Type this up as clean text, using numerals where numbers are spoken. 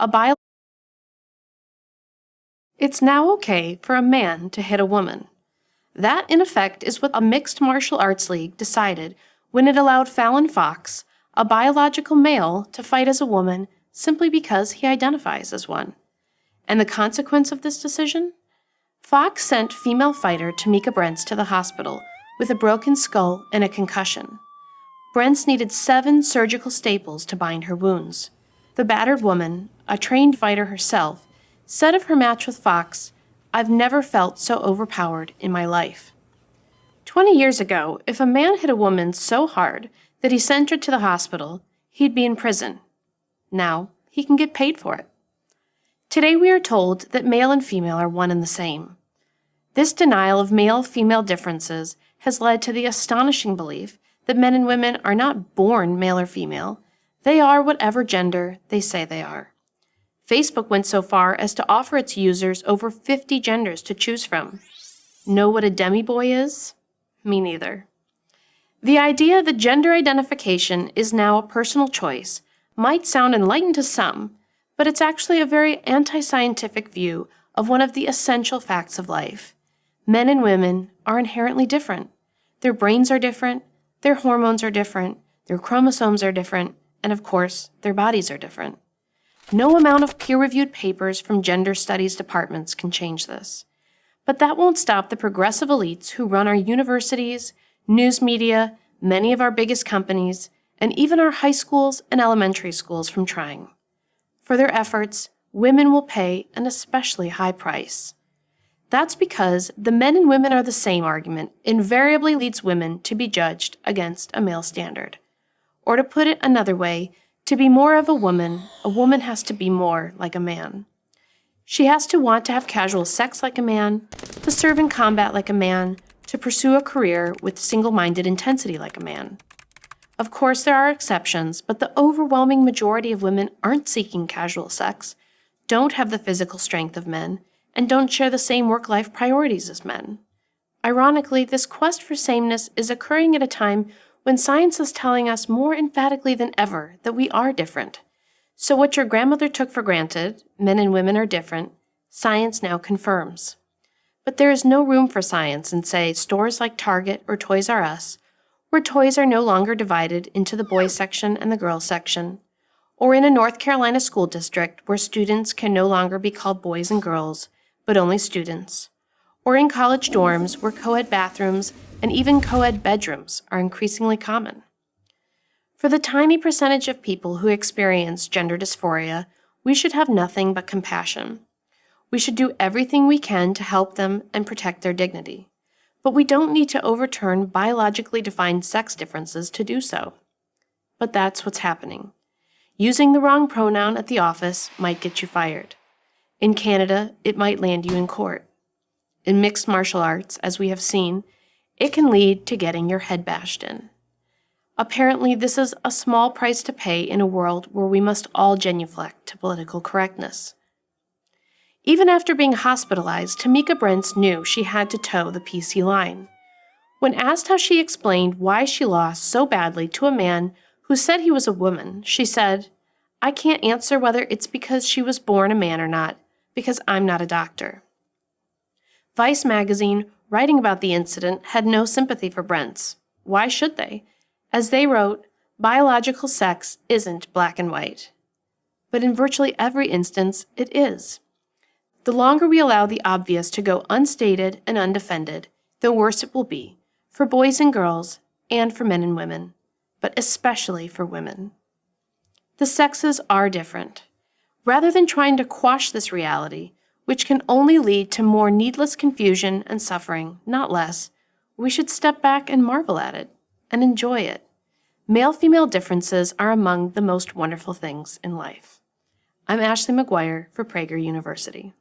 a bio. It's now okay for a man to hit a woman. That, in effect, is what a mixed martial arts league decided when it allowed Fallon Fox, a biological male, to fight as a woman simply because he identifies as one. And the consequence of this decision? Fox sent female fighter Tamika Brents to the hospital with a broken skull and a concussion. Brents needed 7 surgical staples to bind her wounds. The battered woman, a trained fighter herself, said of her match with Fox, "I've never felt so overpowered in my life." 20 years ago, if a man hit a woman so hard that he sent her to the hospital, he'd be in prison. Now, he can get paid for it. Today we are told that male and female are one and the same. This denial of male-female differences has led to the astonishing belief that men and women are not born male or female. They are whatever gender they say they are. Facebook went so far as to offer its users over 50 genders to choose from. Know what a demi-boy is? Me neither. The idea that gender identification is now a personal choice might sound enlightened to some, but it's actually a very anti-scientific view of one of the essential facts of life. Men and women are inherently different. Their brains are different, their hormones are different, their chromosomes are different, and of course, their bodies are different. No amount of peer-reviewed papers from gender studies departments can change this. But that won't stop the progressive elites who run our universities, news media, many of our biggest companies, and even our high schools and elementary schools from trying. For their efforts, women will pay an especially high price. That's because the men and women are the same argument invariably leads women to be judged against a male standard. Or to put it another way, to be more of a woman has to be more like a man. She has to want to have casual sex like a man, to serve in combat like a man, to pursue a career with single-minded intensity like a man. Of course, there are exceptions, but the overwhelming majority of women aren't seeking casual sex, don't have the physical strength of men, and don't share the same work-life priorities as men. Ironically, this quest for sameness is occurring at a time when science is telling us more emphatically than ever that we are different. So what your grandmother took for granted, men and women are different, science now confirms. But there is no room for science in, say, stores like Target or Toys R Us, where toys are no longer divided into the boys section and the girls section, or in a North Carolina school district where students can no longer be called boys and girls, but only students, or in college dorms where co-ed bathrooms and even co-ed bedrooms are increasingly common. For the tiny percentage of people who experience gender dysphoria, we should have nothing but compassion. We should do everything we can to help them and protect their dignity. But we don't need to overturn biologically defined sex differences to do so. But that's what's happening. Using the wrong pronoun at the office might get you fired. In Canada, it might land you in court. In mixed martial arts, as we have seen, it can lead to getting your head bashed in. Apparently, this is a small price to pay in a world where we must all genuflect to political correctness. Even after being hospitalized, Tamika Brents knew she had to toe the PC line. When asked how she explained why she lost so badly to a man who said he was a woman, she said, "I can't answer whether it's because she was born a man or not, because I'm not a doctor." Vice magazine, writing about the incident, had no sympathy for Brents. Why should they? As they wrote, biological sex isn't black and white. But in virtually every instance, it is. The longer we allow the obvious to go unstated and undefended, the worse it will be, for boys and girls, and for men and women, but especially for women. The sexes are different. Rather than trying to quash this reality, which can only lead to more needless confusion and suffering, not less, we should step back and marvel at it, and enjoy it. Male-female differences are among the most wonderful things in life. I'm Ashley McGuire for Prager University.